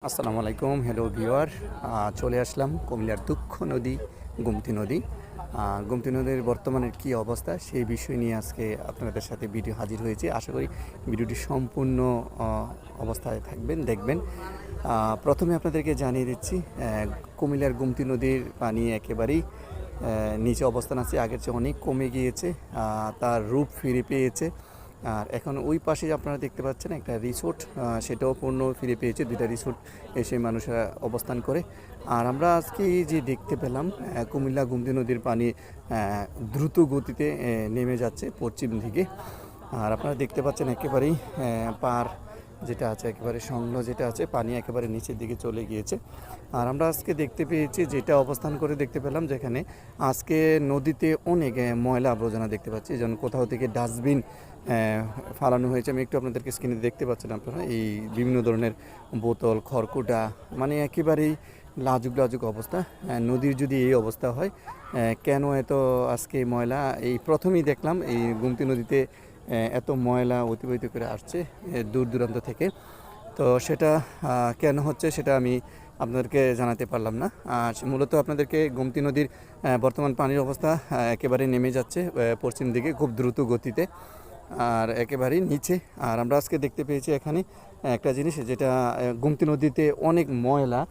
আসসালামু আলাইকুম, hello viewer. চলে আসলাম কুমিল্লার দুঃখ নদী গোমতী নদী। গোমতী নদীর বর্তমানের কী অবস্থা সেই বিষয় নিয়ে আজকে আপনাদের সাথে ভিডিও হাজির হয়েছে। আশা করি ভিডিওটি সম্পূর্ণ অবস্থায় থাকবেন, দেখবেন। প্রথমে আপনাদেরকে জানিয়ে দিচ্ছি, কুমিল্লার গোমতী নদীর পানি একেবারেই নিচে অবস্থান আছে, আগের চেয়ে অনেক কমে গিয়েছে, তার রূপ ফিরে পেয়েছে। আর এখন ওই পাশে আপনারা দেখতে পাচ্ছেন একটা রিসোর্ট, সেটাও পূর্ণ ফিরে পেয়েছে। দুইটা রিসোর্ট এসে মানুষরা অবস্থান করে। আর আমরা আজকে যে দেখতে পেলাম কুমিল্লা গোমতী নদীর পানি দ্রুত গতিতে নেমে যাচ্ছে পশ্চিম দিকে। আর আপনারা দেখতে পাচ্ছেন একেবারেই পার যেটা আছে, একেবারে সংলগ্ন যেটা আছে, পানি একেবারে নিচের দিকে চলে গিয়েছে। আর আমরা আজকে দেখতে পেয়েছি, যেটা অবস্থান করে দেখতে পেলাম, যেখানে আজকে নদীতে অনেক ময়লা আবর্জনা দেখতে পাচ্ছি, যেমন কোথাও থেকে ডাস্টবিন ফালানো হয়েছে। আমি একটু আপনাদেরকে স্ক্রিনে দেখতে পাচ্ছেন আপনারা, এই বিভিন্ন ধরনের বোতল, খড়কুটা, মানে একেবারেই লাজুক লাজুক অবস্থা। নদীর যদি এই অবস্থা হয়, কেন এত আজকে ময়লা? এই প্রথমেই দেখলাম এই গোমতী নদীতে এত ময়লা অতিবাহিত করে আসছে দূর দূরান্ত থেকে। তো সেটা কেন হচ্ছে সেটা আমি আপনাদেরকে জানাতে পারলাম না। আর মূলত আপনাদেরকে গোমতী নদীর বর্তমান পানির অবস্থা একেবারে নেমে যাচ্ছে পশ্চিম দিকে খুব দ্রুত গতিতে, আর একেবারেই নিচে। আর আমরা আজকে দেখতে পেয়েছি এখানে একটা জিনিস, যেটা গোমতী নদীতে অনেক ময়লা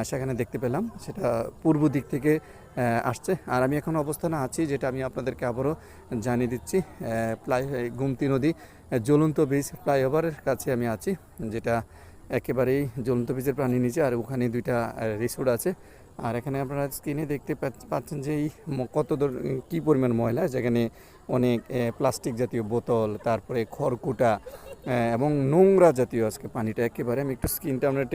সেখানে দেখতে পেলাম, সেটা পূর্ব দিক থেকে আসছে। আর আমি এখন অবস্থানে আছি, যেটা আমি আপনাদেরকে আবারও জানিয়ে দিচ্ছি, গোমতী নদী জ্বলন্ত ব্রিজ ফ্লাইওভারের কাছে আমি আছি, যেটা একেবারেই জ্বলন্ত ব্রিজের পানির নিচে। আর ওখানে দুইটা রিসোর্ট আছে। আর এখানে আপনারা স্ক্রিনে দেখতে পাচ্ছেন যে এই কী পরিমাণ ময়লা, যেখানে অনেক প্লাস্টিক জাতীয় বোতল, তারপরে খড়কুটা এবং নোংরা জাতীয় আজকে পানিটা একেবারে। আমি একটু স্ক্রিনটা আমরা